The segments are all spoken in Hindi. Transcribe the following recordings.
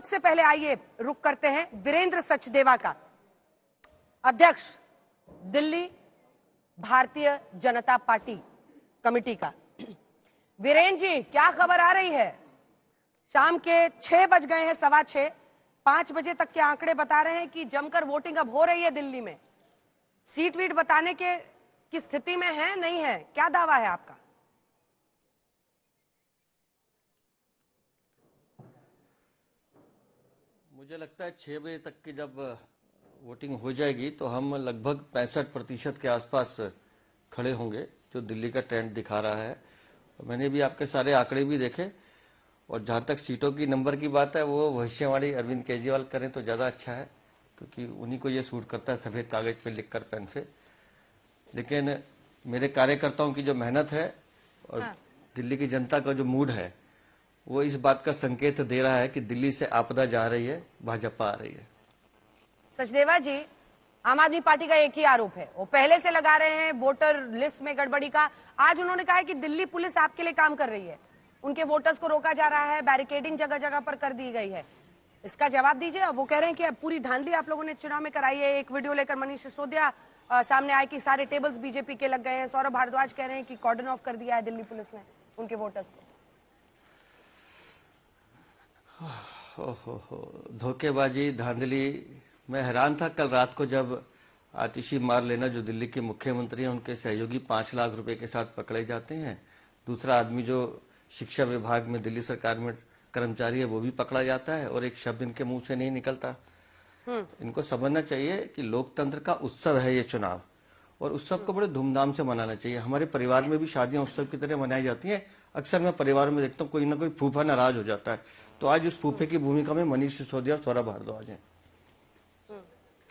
सबसे पहले आइए रुक करते हैं वीरेंद्र सचदेवा का, अध्यक्ष दिल्ली भारतीय जनता पार्टी कमेटी का। वीरेंद्र जी, क्या खबर आ रही है? शाम के 6 बज गए हैं, 6:15, 5 बजे तक के आंकड़े बता रहे हैं कि जमकर वोटिंग अब हो रही है दिल्ली में। सीट वीट बताने के की स्थिति में है नहीं है, क्या दावा है आपका? मुझे लगता है 6 बजे तक की जब वोटिंग हो जाएगी तो हम लगभग 65% के आसपास खड़े होंगे, जो दिल्ली का ट्रेंड दिखा रहा है। मैंने भी आपके सारे आंकड़े भी देखे, और जहां तक सीटों की नंबर की बात है, वो भविष्यवाणी अरविंद केजरीवाल करें तो ज्यादा अच्छा है, क्योंकि उन्हीं को ये सूट करता है सफेद कागज पे लिखकर पेन से। लेकिन मेरे कार्यकर्ताओं की जो मेहनत है और दिल्ली की जनता का जो मूड है, वो इस बात का संकेत दे रहा है कि दिल्ली से आपदा जा रही है, भाजपा आ रही है। सचदेवा जी, आम आदमी पार्टी का एक ही आरोप है, वो पहले से लगा रहे हैं वोटर लिस्ट में गड़बड़ी का। आज उन्होंने कहा है कि दिल्ली पुलिस आपके लिए काम कर रही है, उनके वोटर्स को रोका जा रहा है, बैरिकेडिंग जगह जगह पर कर दी गई है। इसका जवाब दीजिए। वो कह रहे हैं कि अब पूरी धांधली आप लोगों ने चुनाव में कराई है। एक वीडियो लेकर मनीष सिसोदिया सामने आए कि सारे टेबल्स बीजेपी के लग गए हैं। सौरभ भारद्वाज कह रहे हैं कि कॉर्डन ऑफ कर दिया है दिल्ली पुलिस ने उनके वोटर्स को। धोखेबाजी, धांधली। मैं हैरान था कल रात को जब आतिशी मार लेना, जो दिल्ली के मुख्यमंत्री हैं, उनके सहयोगी 5 लाख रुपए के साथ पकड़े जाते हैं। दूसरा आदमी जो शिक्षा विभाग में दिल्ली सरकार में कर्मचारी है, वो भी पकड़ा जाता है, और एक शब्द इनके मुंह से नहीं निकलता। इनको समझना चाहिए कि लोकतंत्र का उत्सव है ये चुनाव, और उत्सव को बड़े धूमधाम से मनाना चाहिए। हमारे परिवार में भी शादियां उत्सव की तरह मनाई जाती हैं। अक्सर मैं परिवार में देखता हूँ कोई ना कोई फूफा नाराज हो जाता है, तो आज उस फूफे की भूमिका में मनीष सिसोदिया और सौरभ भारद्वाज हैं।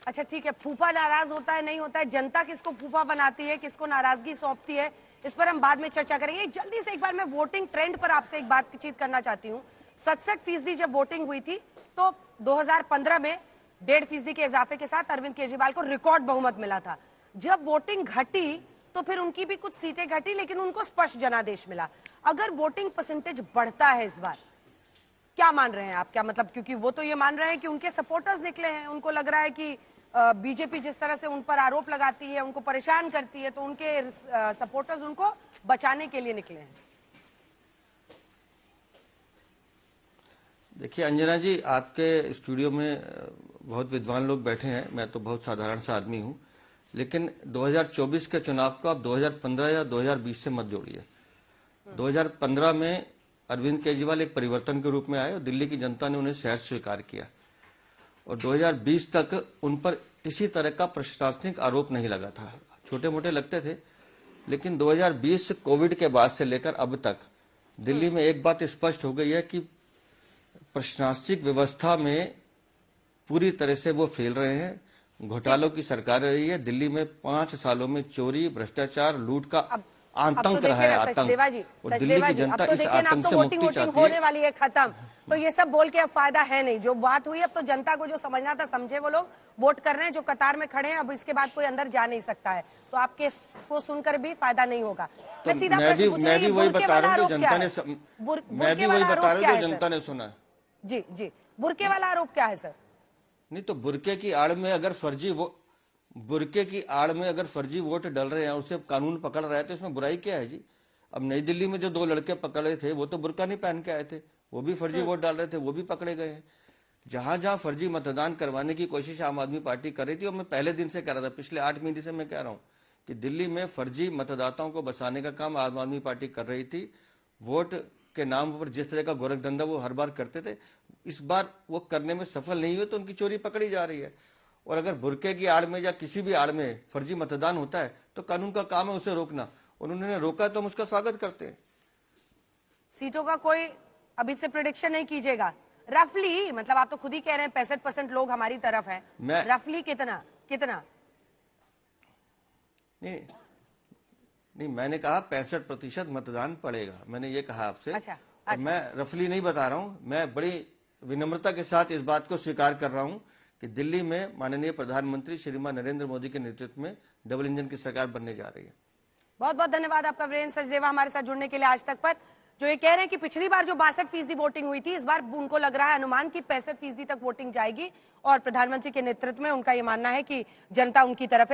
अच्छा ठीक है, फूफा नाराज होता है नहीं होता है, जनता किसको फूफा बनाती है, किसको नाराजगी सौंपती है, इस पर हम बाद में चर्चा करेंगे। जल्दी से एक बार मैं वोटिंग ट्रेंड पर आपसे एक बातचीत करना चाहती हूँ। 67% जब वोटिंग हुई थी तो 2015 में 1.5% के इजाफे के साथ अरविंद केजरीवाल को रिकॉर्ड बहुमत मिला था। जब वोटिंग घटी तो फिर उनकी भी कुछ सीटें घटी, लेकिन उनको स्पष्ट जनादेश मिला। अगर वोटिंग परसेंटेज बढ़ता है इस बार, क्या मान रहे हैं आप? क्या मतलब, क्योंकि वो तो ये मान रहे हैं कि उनके सपोर्टर्स निकले हैं, उनको लग रहा है कि बीजेपी जिस तरह से उन पर आरोप लगाती है, उनको परेशान करती है, तो उनके सपोर्टर्स उनको बचाने के लिए निकले हैं। देखिए अंजना जी, आपके स्टूडियो में बहुत विद्वान लोग बैठे हैं, मैं तो बहुत साधारण सा आदमी हूं, लेकिन 2024 के चुनाव को आप 2015 या 2020 से मत जोड़िए। 2015 में अरविंद केजरीवाल एक परिवर्तन के रूप में आए और दिल्ली की जनता ने उन्हें शहर स्वीकार किया, और 2020 तक उन पर किसी तरह का प्रशासनिक आरोप नहीं लगा था। छोटे मोटे लगते थे, लेकिन 2020 कोविड के बाद से लेकर अब तक दिल्ली में एक बात स्पष्ट हो गई है कि प्रशासनिक व्यवस्था में पूरी तरह से वो फेल रहे हैं। घोटालों की सरकार रही है। दिल्ली में 5 सालों में चोरी, भ्रष्टाचार, लूट का आतंक रहा है, आतंक। और दिल्ली की जनता इस आतंक से मुक्ति चाहती है। होने वाली है खत्म, तो ये सब बोल के अब फायदा है नहीं। जो बात हुई अब तो जनता को जो समझना था समझे, वो लोग वोट कर रहे हैं, जो कतार में खड़े हैं। अब इसके बाद कोई अंदर जा नहीं सकता है, तो आपके को सुनकर भी फायदा नहीं होगा। तो मैं भी वही बता रहा हूँ जो जनता ने, मैं भी वही बता रहा हूँ जो जनता ने सुना। जी जी, बुरके वाला आरोप क्या है सर? नहीं तो बुरके की आड़ में अगर फर्जी वोट डल रहे हैं, उसे कानून पकड़ रहा है, तो इसमें बुराई क्या है जी? अब नई दिल्ली में जो 2 लड़के पकड़े थे, वो तो बुरका नहीं पहन के आए थे, वो भी फर्जी वोट डाल रहे थे, वो भी पकड़े गए हैं। जहां जहां फर्जी मतदान करवाने की कोशिश आम आदमी पार्टी कर रही थी, और मैं पहले दिन से कह रहा था, पिछले 8 महीने से मैं कह रहा हूं कि दिल्ली में फर्जी मतदाताओं को बचाने का काम आम आदमी पार्टी कर रही थी। वोट के नाम पर जिस तरह का गोरखधंधा वो हर बार करते थे, इस बार वो करने में सफल नहीं हुए, तो उनकी चोरी पकड़ी जा रही है। और अगर बुरके की आड़ में या किसी भी आड़ में फर्जी मतदान होता है, तो कानून का काम है उसे रोकना, और उन्होंने रोका तो हम उसका स्वागत करते हैं। सीटों का कोई अभी से प्रेडिक्शन नहीं कीजिएगा, रफली, मतलब आप तो खुद ही कह रहे हैं 65% लोग हमारी तरफ है, रफली कितना? नहीं, मैंने कहा 65% मतदान पड़ेगा, मैंने ये कहा आपसे। अच्छा। मैं रफली नहीं बता रहा हूं, मैं बड़ी विनम्रता के साथ इस बात को स्वीकार कर रहा हूं कि दिल्ली में माननीय प्रधानमंत्री श्रीमान नरेंद्र मोदी के नेतृत्व में डबल इंजन की सरकार बनने जा रही है। बहुत बहुत धन्यवाद आपका वीरेंद्र सचदेवा, हमारे साथ जुड़ने के लिए आज तक पर। जो ये कह रहे हैं कि पिछली बार जो 62% वोटिंग हुई थी, इस बार उनको लग रहा है अनुमान की 65% तक वोटिंग जाएगी और प्रधानमंत्री के नेतृत्व में उनका ये मानना है कि जनता उनकी तरफ है।